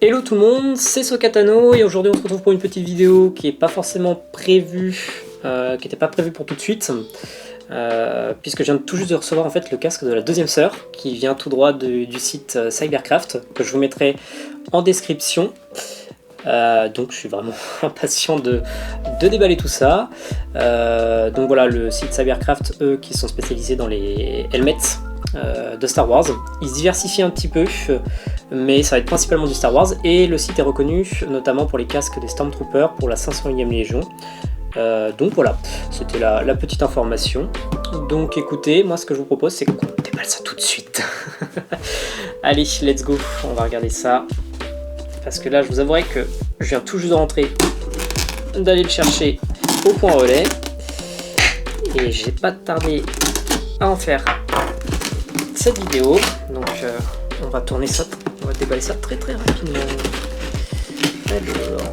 Hello tout le monde, c'est Sokatano et aujourd'hui on se retrouve pour une petite vidéo qui n'est pas forcément prévue, qui n'était pas prévue pour tout de suite, puisque je viens tout juste de recevoir en fait le casque de la deuxième sœur qui vient tout droit du site Cybercraft que je vous mettrai en description. Donc je suis vraiment impatient de déballer tout ça. Donc voilà, le site Cybercraft, eux qui sont spécialisés dans les helmets de Star Wars, ils se diversifient un petit peu, mais ça va être principalement du Star Wars, et le site est reconnu notamment pour les casques des Stormtroopers pour la 501e Légion. Donc voilà, c'était la petite information. Donc écoutez, moi ce que je vous propose c'est qu'on déballe ça tout de suite. Allez, let's go, on va regarder ça. Parce que là je vous avouerai que je viens tout juste de rentrer, d'aller le chercher au point relais. Et j'ai pas tardé à en faire cette vidéo. Donc on va tourner ça, on va déballer ça très rapidement. Alors,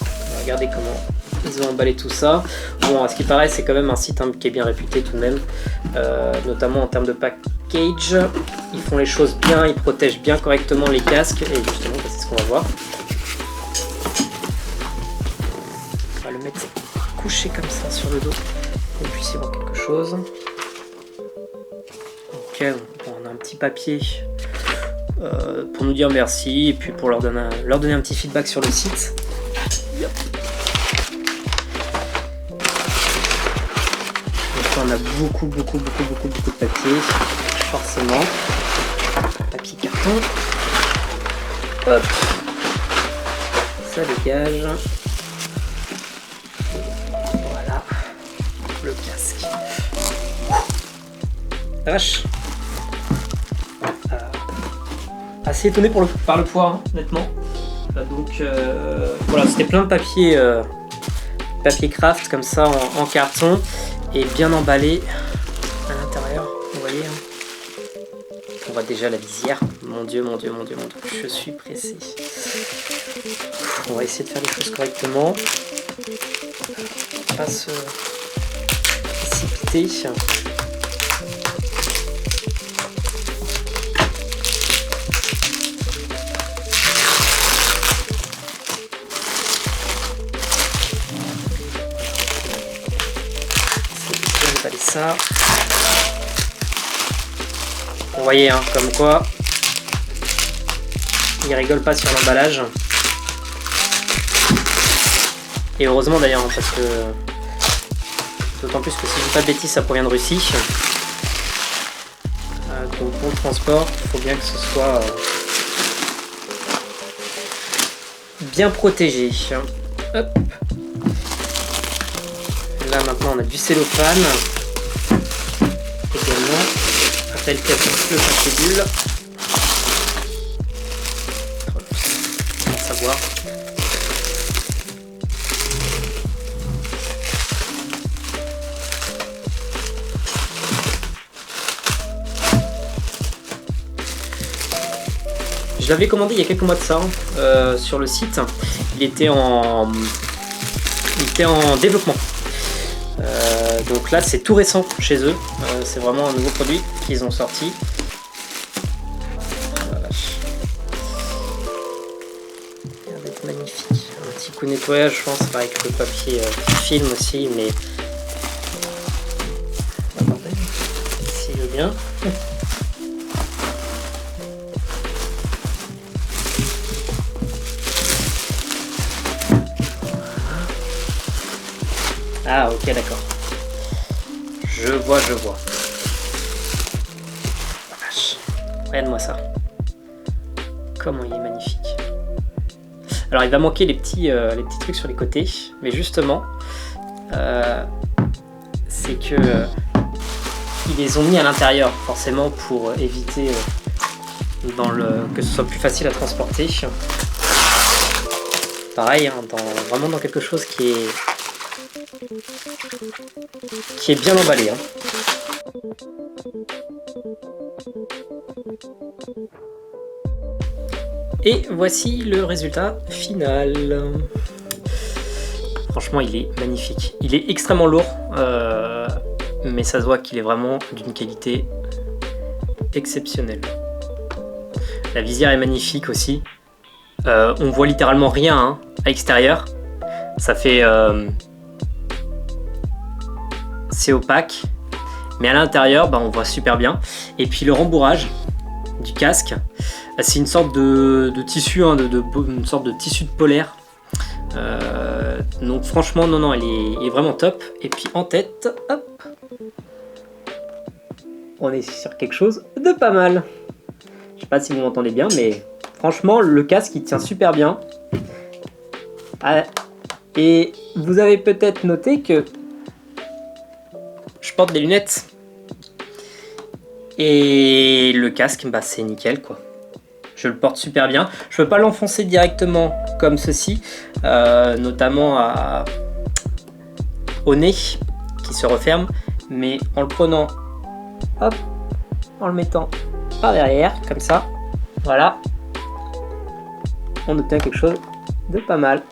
on va regarder comment ils ont emballé tout ça. Bon, à ce qui paraît, c'est quand même un site qui est bien réputé tout de même, notamment en termes de package. Ils font les choses bien, ils protègent bien correctement les casques, et justement, c'est ce qu'on va voir. On va le mettre couché comme ça sur le dos, pour qu'on puisse y voir quelque chose. Ok, on a un petit papier pour nous dire merci, et puis pour leur donner un petit feedback sur le site. Yep. On a beaucoup de papier, forcément. Papier carton. Hop. Ça dégage. Voilà. Le casque. La vache. Assez étonné par le poids, hein, honnêtement. Donc voilà, c'était plein de papier craft comme ça en carton. Et bien emballé à l'intérieur, vous voyez, hein. On voit déjà la visière. Mon dieu, je suis pressé. On va essayer de faire les choses correctement. Pas se précipiter. Ça. Vous voyez, hein, comme quoi il rigole pas sur l'emballage. Et heureusement d'ailleurs, hein, parce que d'autant plus que si je dis pas de bêtises, ça provient de Russie. Donc pour le transport, il faut bien que ce soit bien protégé. Hop. Là maintenant on a du cellophane. Également, appelle le papier bulle. On va savoir. Je l'avais commandé il y a quelques mois de ça sur le site. Il était en développement. Donc là c'est tout récent chez eux, c'est vraiment un nouveau produit qu'ils ont sorti. Voilà. Il va être magnifique. Un petit coup de nettoyage, je pense, avec le papier film aussi, mais s'il veut bien. Ah ok, d'accord. Je vois. Vache. Regarde-moi ça. Comment il est magnifique. Alors il va manquer les petits trucs sur les côtés, mais justement, c'est que ils les ont mis à l'intérieur, forcément pour éviter que ce soit plus facile à transporter. Pareil, hein, vraiment dans quelque chose qui est bien emballé, hein. Et voici le résultat final. Franchement, il est magnifique. Il est extrêmement lourd, mais ça se voit qu'il est vraiment d'une qualité exceptionnelle. La visière est magnifique aussi. On voit littéralement rien hein, à l'extérieur. Ça fait... c'est opaque. Mais à l'intérieur, bah, on voit super bien. Et puis le rembourrage du casque, c'est une sorte de tissu, hein, une sorte de tissu de polaire. Donc franchement, non, elle est vraiment top. Et puis en tête, hop, on est sur quelque chose de pas mal. Je sais pas si vous m'entendez bien, mais franchement, le casque il tient super bien. Et vous avez peut-être noté que je porte des lunettes. Et le casque, bah, c'est nickel quoi. Je le porte super bien. Je peux pas l'enfoncer directement comme ceci, notamment au nez qui se referme, mais en le prenant, hop, en le mettant par derrière, comme ça, voilà, on obtient quelque chose de pas mal.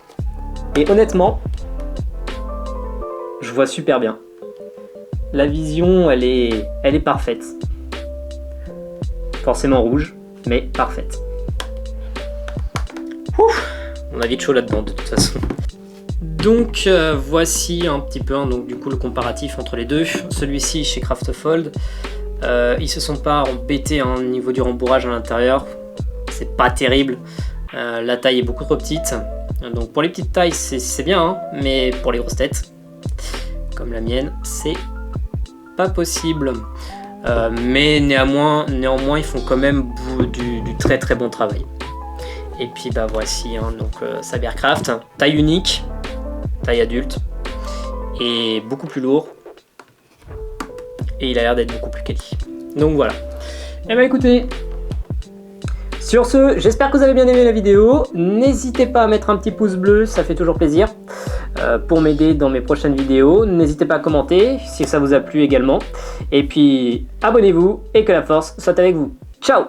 Et honnêtement, je vois super bien. La vision, elle est parfaite. Forcément rouge, mais parfaite. Ouf, on a vite chaud là-dedans de toute façon. Donc voici un petit peu donc, du coup le comparatif entre les deux. Celui-ci chez Craftfold, ils se sont pas embêtés au niveau du rembourrage à l'intérieur. C'est pas terrible. La taille est beaucoup trop petite. Donc pour les petites tailles c'est bien, hein, mais pour les grosses têtes, comme la mienne, c'est pas possible. Mais néanmoins ils font quand même du très très bon travail. Et puis bah voici hein, donc Sabercraft, taille unique, taille adulte, et beaucoup plus lourd. Et il a l'air d'être beaucoup plus quali. Donc voilà. Et bah écoutez, sur ce, j'espère que vous avez bien aimé la vidéo. N'hésitez pas à mettre un petit pouce bleu, ça fait toujours plaisir. Pour m'aider dans mes prochaines vidéos. N'hésitez pas à commenter si ça vous a plu également. Et puis abonnez-vous et que la force soit avec vous. Ciao!